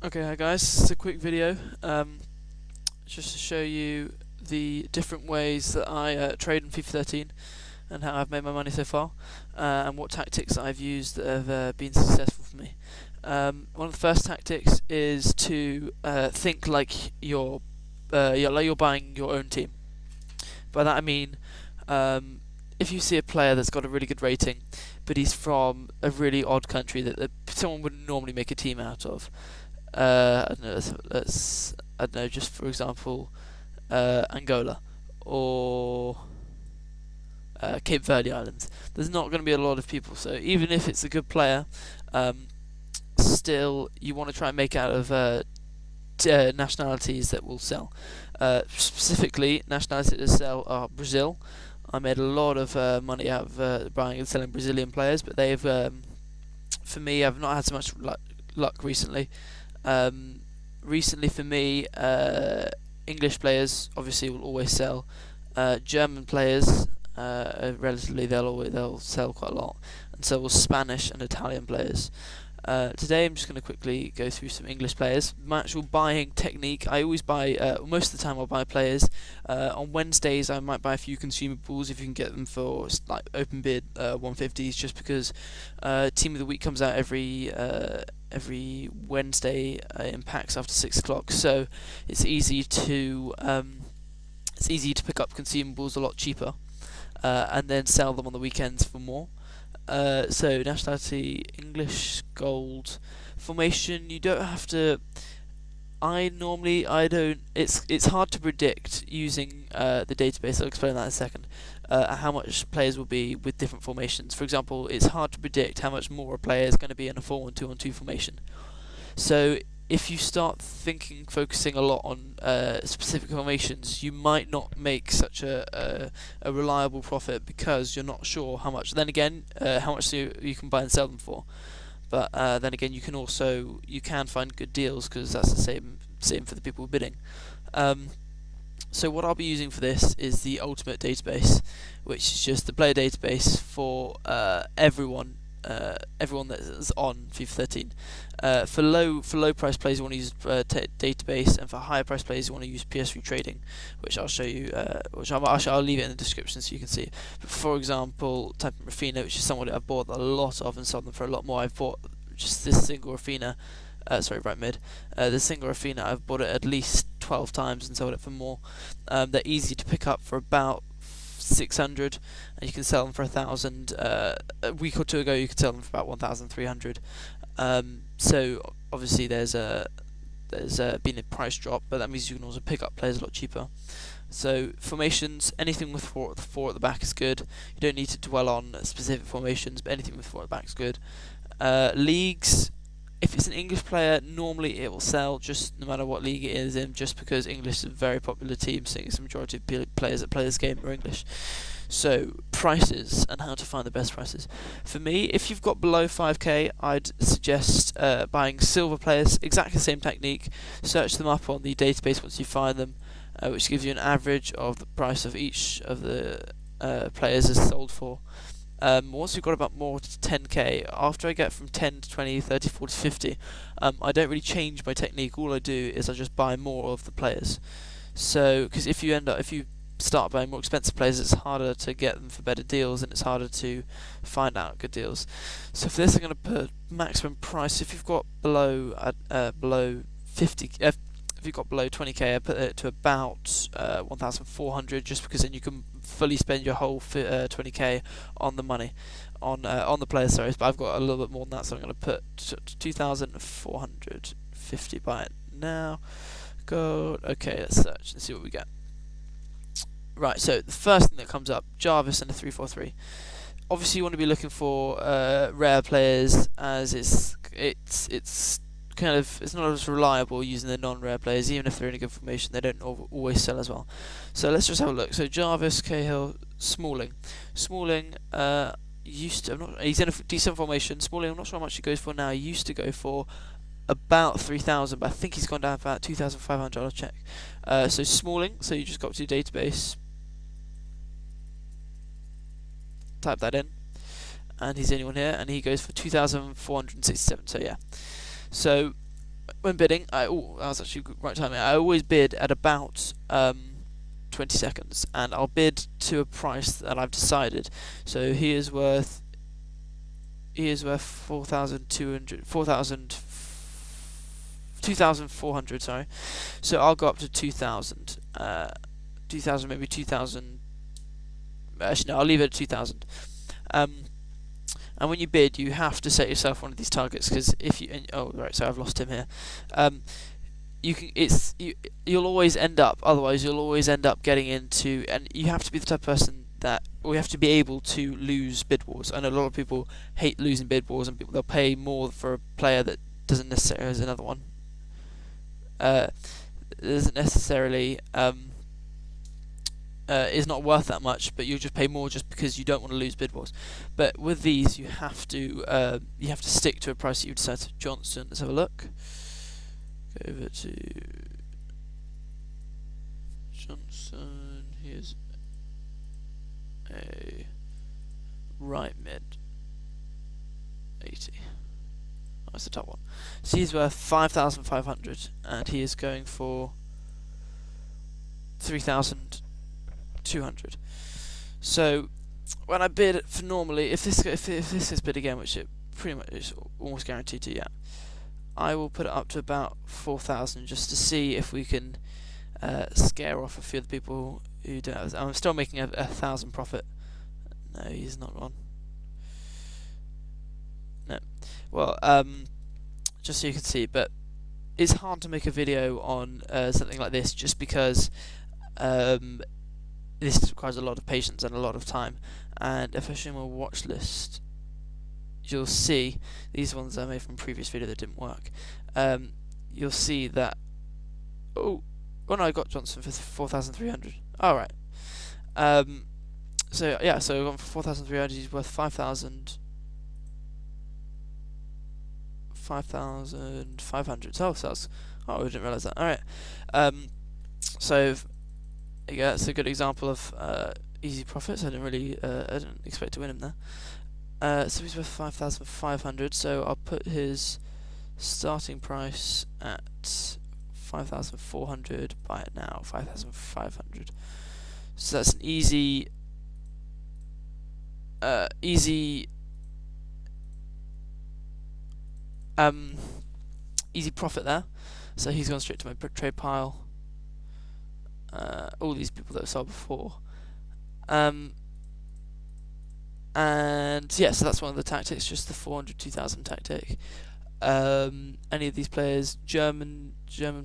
Okay, hi guys, it's a quick video just to show you the different ways that I trade in FIFA 13 and how I've made my money so far, and what tactics I've used that have been successful for me. One of the first tactics is to think like you're buying your own team. By that I mean, if you see a player that's got a really good rating, but he's from a really odd country that someone wouldn't normally make a team out of. I don't know. I don't know. Just for example, Angola or Cape Verde Islands. There's not going to be a lot of people. So even if it's a good player, still you want to try and make out of nationalities that will sell. Specifically, nationalities that sell are Brazil. I made a lot of money out of buying and selling Brazilian players, but they've, for me, I've not had so much luck recently. Recently for me, English players obviously will always sell. German players, relatively, they'll sell quite a lot, and so will Spanish and Italian players. Today I'm just going to quickly go through some English players. My actual buying technique, I always buy, most of the time I'll buy players. On Wednesdays I might buy a few consumables if you can get them for like open bid 150s, just because Team of the Week comes out every Wednesday in packs after 6 o'clock, so it's easy to pick up consumables a lot cheaper, and then sell them on the weekends for more. So nationality, English, gold, formation. You don't have to. I don't. It's hard to predict using the database. I'll explain that in a second. How much players will be with different formations. For example, it's hard to predict how much more a player is going to be in a 4-1-2-1-2 formation. So if you start focusing a lot on specific formations, you might not make such a reliable profit because you're not sure how much. Then again, how much you can buy and sell them for. But then again, you can find good deals because that's the same for the people bidding. So what I'll be using for this is the Ultimate database, which is just the player database for everyone that's on FIFA 13. For low price players, you want to use database, and for higher price players, you want to use PS3 trading, which I'll show you. I'll leave it in the description so you can see. But for example, type in Rafina, which is someone that I've bought a lot of and sold them for a lot more. I've bought just this single Rafina. Right mid. This single Rafina, I've bought it at least 12 times and sold it for more. They're easy to pick up for about 600, and you can sell them for 1,000. A week or two ago, you could sell them for about 1,300. So obviously there's been a price drop, but that means you can also pick up players a lot cheaper. So formations, anything with four at the back is good. You don't need to dwell on specific formations, but anything with 4 at the back is good. Leagues. If it's an English player, normally it will sell just no matter what league it is in, just because English is a very popular team, seeing as the majority of players that play this game are English. So, prices and how to find the best prices. For me, if you've got below 5k, I'd suggest buying silver players, exactly the same technique. Search them up on the database once you find them, which gives you an average of the price of each of the players is sold for. Once you've got about more to 10k, after I get from 10 to 20, 30, 40, 50, I don't really change my technique. All I do is I just buy more of the players. So, because if you start buying more expensive players, it's harder to get them for better deals, and it's harder to find out good deals. So for this, I'm going to put maximum price. If you've got below 50, if you've got below 20k, I put it to about 1,400, just because then you can fully spend your whole 20k on the money, on the players. Sorry, but I've got a little bit more than that, so I'm going to put 2,450. Buy it now. Go. Okay, let's search and see what we get. Right, so the first thing that comes up, Jarvis and a 343. Obviously, you want to be looking for rare players, as it's kind of, it's not as reliable using the non-rare players. Even if they're in a good formation, they don't always sell as well. So let's just have a look. So Jarvis, Cahill, Smalling. Smalling used to, he's in a decent formation. Smalling, I'm not sure how much he goes for now. He used to go for about 3,000, but I think he's gone down for about 2,500. I'll check. So Smalling, so you just go up to your database, type that in, and he's the only one here, and he goes for 2,467. So yeah. So when bidding, that was actually right timing. I always bid at about 20 seconds, and I'll bid to a price that I've decided. So he is worth 2,400, sorry. So I'll go up to 2,000. 2,000, maybe 2,000. Actually, no, I'll leave it at 2,000. And when you bid, you have to set yourself one of these targets, because if you so I've lost him here. You'll always end up. Otherwise, you'll always end up getting into, and you have to be the type of person that, or you have to be able to lose bid wars. I know a lot of people hate losing bid wars, and they'll pay more for a player that doesn't necessarily has another one. Doesn't necessarily is not worth that much, but you'll just pay more just because you don't want to lose bid wars. But with these, you have to stick to a price that you decide. So Johnson, let's have a look. Go over to Johnson. Here's a right mid 80. Oh, that's the top one. So he's worth 5,500, and he is going for 3,200. So when I bid for normally, if this is bid again, which it pretty much is almost guaranteed to, yeah, I will put it up to about 4,000 just to see if we can scare off a few of the people who don't have. I'm still making a 1,000 profit. No, he's not on. No. Well, just so you can see, but it's hard to make a video on something like this just because this requires a lot of patience and a lot of time. And if I show my watch list, you'll see these ones I made from a previous video that didn't work. You'll see that no, I got Johnson for 4,300. All right. So yeah, so I've gone for 4,300. He's worth 5,000. 5,500. So that's, I didn't realise that. All right. So there you go. That's a good example of easy profits. I didn't expect to win him there. So he's worth 5,500. So I'll put his starting price at 5,400. Buy it now, 5,500. So that's an easy profit there. So he's gone straight to my trade pile. All these people that I saw before. And yeah, so that's one of the tactics, just the 400, 2,000 tactic. Any of these players, German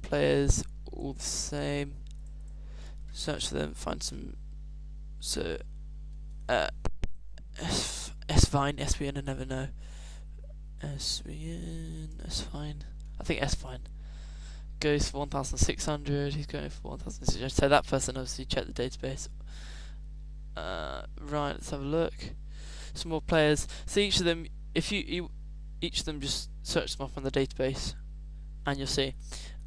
players, all the same. Search for them, find some. So, S-Fine, SVN, I never know. SVN, S-Fine. I think S-Fine goes for 1,600. He's going for 1,600. So that person obviously checked the database. Right, let's have a look. Some more players. So each of them, if you each of them, just search them up on the database, and you'll see.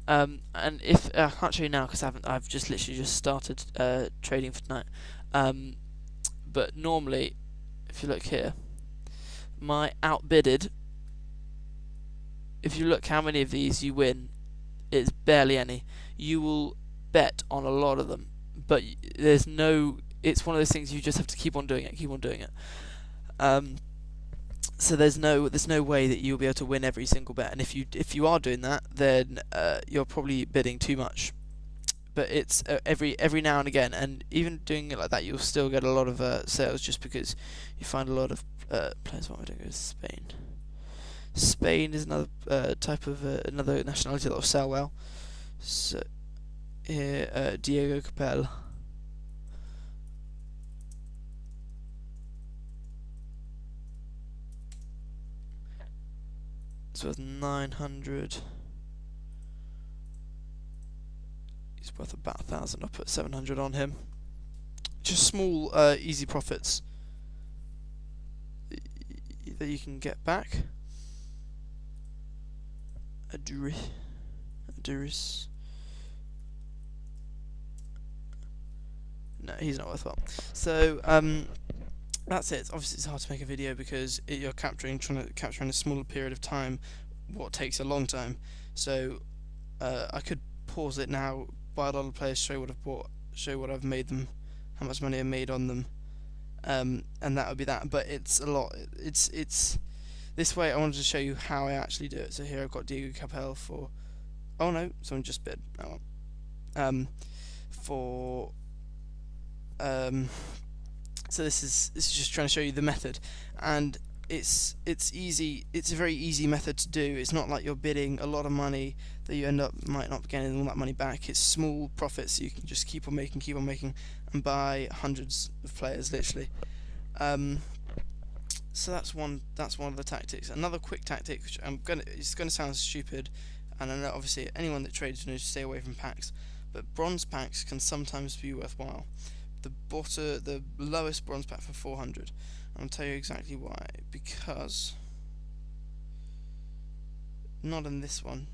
And if I can't show you now because I've just literally just started trading for tonight. But normally, if you look here, my outbidded. If you look how many of these you win, it's barely any. You will bet on a lot of them, but there's no. It's one of those things you just have to keep on doing it, So there's no way that you'll be able to win every single bet, and if you are doing that, then you're probably bidding too much. But it's every now and again, and even doing it like that, you'll still get a lot of sales just because you find a lot of players. What am I doing with Spain? Spain is another type of another nationality that will sell well. So here, Diego Capel. It's worth 900. He's worth about 1,000. I'll put 700 on him. Just small, easy profits that you can get back. Aduris. No, he's not worthwhile. So that's it. Obviously, it's hard to make a video because trying to capture in a smaller period of time what takes a long time. So I could pause it now, buy a lot of players, show what I've bought, show what I've made them, how much money I made on them, and that would be that. But it's a lot. It's this way. I wanted to show you how I actually do it. So here I've got Diego Capel for. Oh no, someone just bid. Oh well. For so this is just trying to show you the method, and it's easy. It's a very easy method to do. It's not like you're bidding a lot of money that you might not be getting all that money back. It's small profits. So you can just keep on making, and buy hundreds of players literally. So that's one of the tactics. Another quick tactic, which it's gonna sound stupid, and I know obviously anyone that trades knows to stay away from packs, but bronze packs can sometimes be worthwhile. The lowest bronze pack for 400. I'll tell you exactly why. Because not in this one.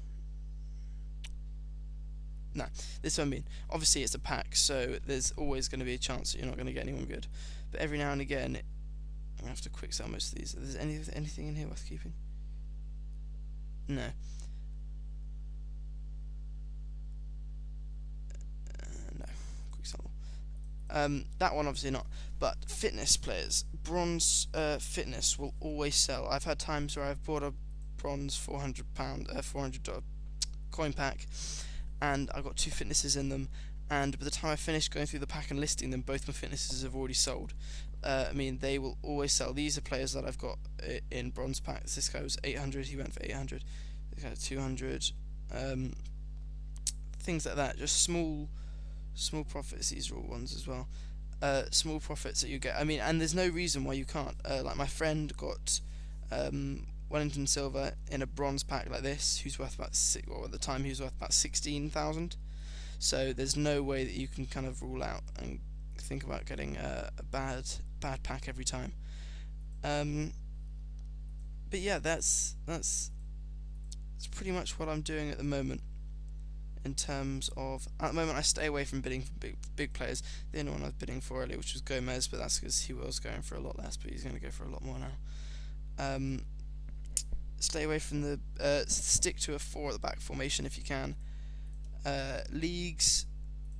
No, this one I mean. Obviously it's a pack, so there's always going to be a chance that you're not going to get anyone good. But every now and again, I'm gonna have to quick sell most of these. Is there anything in here worth keeping? No. No. Quick sell. That one obviously not. But fitness players, bronze fitness will always sell. I've had times where I've bought a bronze £400 $400 coin pack, and I got 2 fitnesses in them. And by the time I finished going through the pack and listing them, both my fitnesses have already sold. I mean, they will always sell. These are players that I've got in bronze packs. This guy was 800. He went for 800. This guy 200. Things like that. Just small profits. These are all ones as well. Small profits that you get. I mean, and there's no reason why you can't. Like my friend got Wellington Silva in a bronze pack like this, who's worth about at the time he was worth about 16,000. So there's no way that you can kind of rule out and think about getting a bad pack every time. But yeah, that's pretty much what I'm doing at the moment. In terms of, at the moment I stay away from bidding for big players. The only one I was bidding for earlier, which was Gomez, but that's because he was going for a lot less, but he's going to go for a lot more now. Stay away from the stick to a 4 at the back formation if you can. Leagues,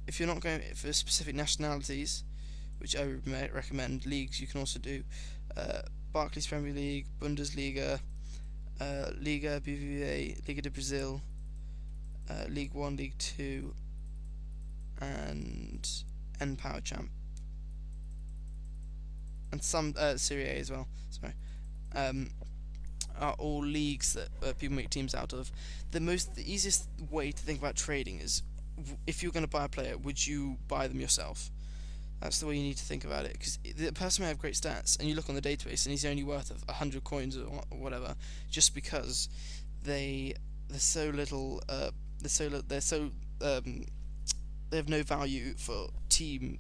if you're not going for specific nationalities, which I would recommend, leagues you can also do Barclays Premier League, Bundesliga, Liga BBVA, Liga de Brazil, League 1, League 2, and N-Power Champ, and some Serie A as well. Sorry, are all leagues that people make teams out of. The easiest way to think about trading is, if you're going to buy a player, would you buy them yourself? That's the way you need to think about it, because the person may have great stats, and you look on the database, and he's only worth 100 coins or whatever, just because they're so little. They have no value for team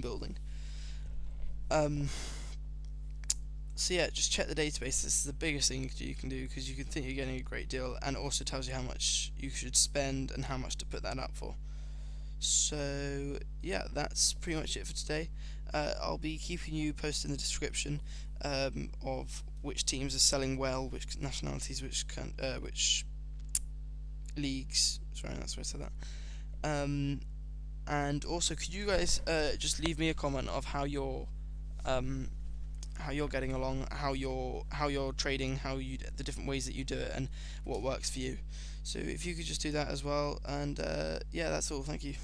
building. So yeah, just check the database. This is the biggest thing you can do, because you can think you're getting a great deal, and it also tells you how much you should spend and how much to put that up for. So yeah, that's pretty much it for today. I'll be keeping you posted in the description of which teams are selling well, which nationalities, which leagues. Sorry, that's why I said that. And also, could you guys just leave me a comment of how you're getting along, how you're trading, the different ways that you do it, and what works for you. So if you could just do that as well, and yeah, that's all. Thank you.